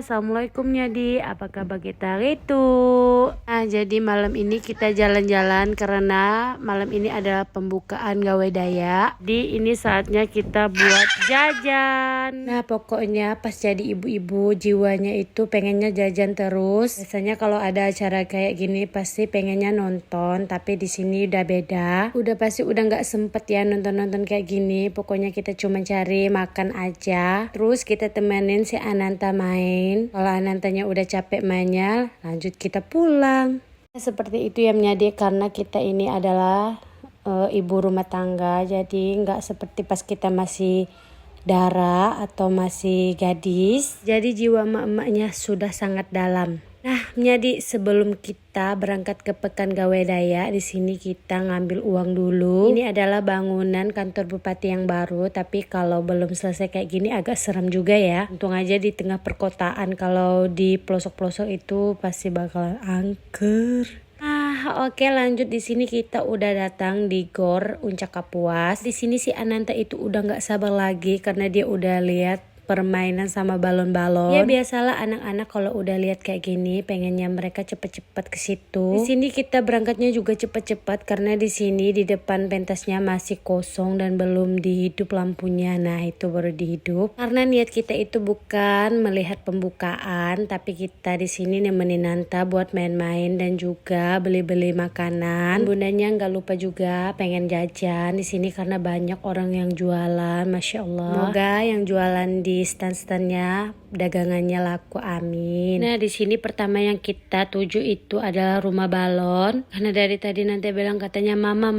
Assalamualaikum Nyadi, apa kabar kita itu? Nah, jadi malam ini kita jalan-jalan karena malam ini adalah pembukaan gawe daya. Di ini saatnya kita buat jajan. Nah, pokoknya pas jadi ibu-ibu jiwanya itu pengennya jajan terus. Biasanya kalau ada acara kayak gini pasti pengennya nonton, tapi di sini udah beda. Udah pasti udah nggak sempet ya nonton-nonton kayak gini. Pokoknya kita cuma cari makan aja. Terus kita temenin si Ananta main. Kalau Anantanya udah capek mainnya, lanjut kita pulang. Seperti itu ya Nyadi, karena kita ini adalah ibu rumah tangga. Jadi nggak seperti pas kita masih dara atau masih gadis. Jadi jiwa emak-emaknya sudah sangat dalam. Nah, Nyadi, sebelum kita berangkat ke Pekan Gawe Daya, di sini kita ngambil uang dulu. Ini adalah bangunan kantor bupati yang baru, tapi kalau belum selesai kayak gini agak serem juga ya. Untung aja di tengah perkotaan, kalau di pelosok-pelosok itu pasti bakalan angker. Oke, lanjut. Di sini kita udah datang di Gor Uncak Kapuas. Di sini si Ananta itu udah nggak sabar lagi karena dia udah lihat permainan sama balon-balon. Ya biasalah anak-anak kalau udah lihat kayak gini pengennya mereka cepet-cepet ke situ. Di sini kita berangkatnya juga cepet-cepet karena di sini di depan pentasnya masih kosong dan belum dihidup lampunya. Nah, itu baru dihidup. Karena niat kita itu bukan melihat pembukaan, tapi kita di sini nemenin Nanta buat main-main dan juga beli-beli makanan. Bundanya nggak lupa juga pengen jajan di sini karena banyak orang yang jualan, masya Allah. Semoga yang jualan di stand-standnya dagangannya laku, amin. Nah, di sini pertama yang kita tuju itu adalah rumah balon. Karena dari tadi nanti bilang katanya mama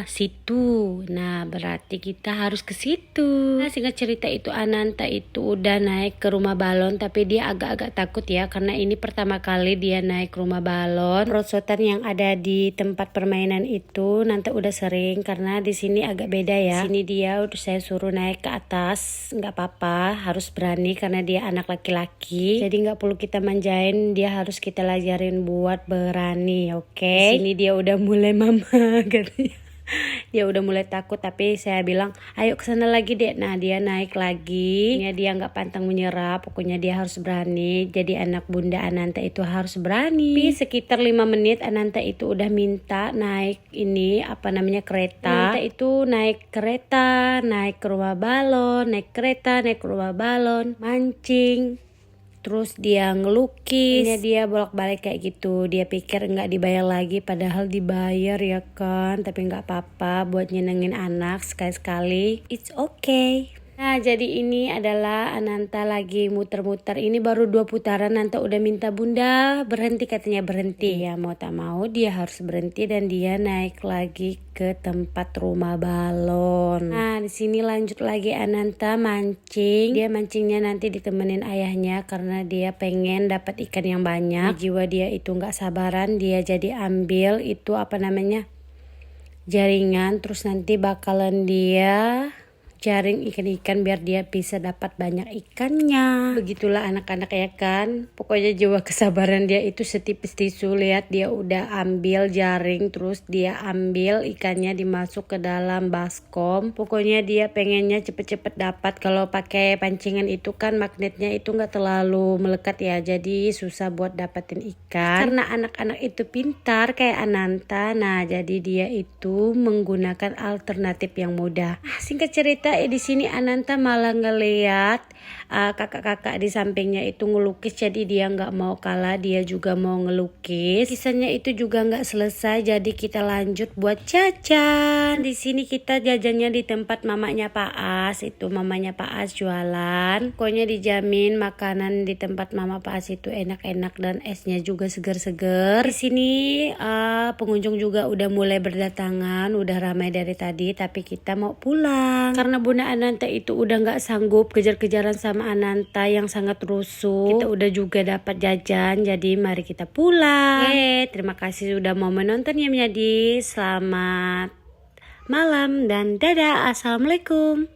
situ. Nah, berarti kita harus ke situ. Nah, singkat cerita itu Ananta itu udah naik ke rumah balon, tapi dia agak-agak takut ya karena ini pertama kali dia naik rumah balon. Perosotan yang ada di tempat permainan itu nanti udah sering karena di sini agak beda ya. Di sini dia udah saya suruh naik ke atas, nggak apa-apa, harus berani karena dia anak laki-laki. Jadi nggak perlu kita manjain, dia harus kita lajarin buat berani, oke? Sini dia udah mulai mama katanya. Dia udah mulai takut, tapi saya bilang ayo kesana lagi dek. Nah, dia naik lagi. Dia nggak pantang menyerah, pokoknya dia harus berani. Jadi anak bunda Ananta itu harus berani. Tapi sekitar 5 menit Ananta itu udah minta naik ini kereta. Ananta itu naik kereta, naik ke rumah balon, naik kereta, naik ke rumah balon, mancing. Terus dia ngelukis. Ini dia bolak-balik kayak gitu. Dia pikir nggak dibayar lagi, padahal dibayar ya kan. Tapi nggak apa-apa, buat nyenengin anak sekali-sekali. It's okay. Nah, jadi ini adalah Ananta lagi muter-muter. Ini baru 2 putaran Nanta udah minta bunda berhenti, katanya berhenti. Ya mau tak mau dia harus berhenti dan dia naik lagi ke tempat rumah balon. Nah, di sini lanjut lagi Ananta mancing. Dia mancingnya nanti ditemenin ayahnya karena dia pengen dapat ikan yang banyak. Jiwa dia itu nggak sabaran, dia jadi ambil itu jaringan, terus nanti bakalan dia jaring ikan-ikan biar dia bisa dapat banyak ikannya. Begitulah anak-anak ya kan. Pokoknya jiwa kesabaran dia itu setipis tisu. Lihat dia udah ambil jaring, terus dia ambil ikannya dimasuk ke dalam baskom. Pokoknya dia pengennya cepet-cepet dapat. Kalau pakai pancingan itu kan magnetnya itu nggak terlalu melekat ya, jadi susah buat dapetin ikan. Karena anak-anak itu pintar kayak Ananta. Nah, jadi dia itu menggunakan alternatif yang mudah. Singkat cerita di sini Ananta malah ngeliat kakak-kakak di sampingnya itu ngelukis, jadi dia nggak mau kalah, dia juga mau ngelukis. Kisahnya itu juga nggak selesai, jadi kita lanjut buat jajan. Di sini kita jajannya di tempat mamanya Pak As. Itu mamanya Pak As jualan. Pokoknya dijamin makanan di tempat mama Pak As itu enak-enak dan esnya juga seger-seger. Di sini pengunjung juga udah mulai berdatangan, udah ramai dari tadi, tapi kita mau pulang karena Bunda Ananta itu udah nggak sanggup kejar-kejaran sama Ananta yang sangat rusuh. Kita udah juga dapat jajan, jadi mari kita pulang. Terima kasih sudah mau menonton ya Nyadi. Selamat malam dan dadah, assalamualaikum.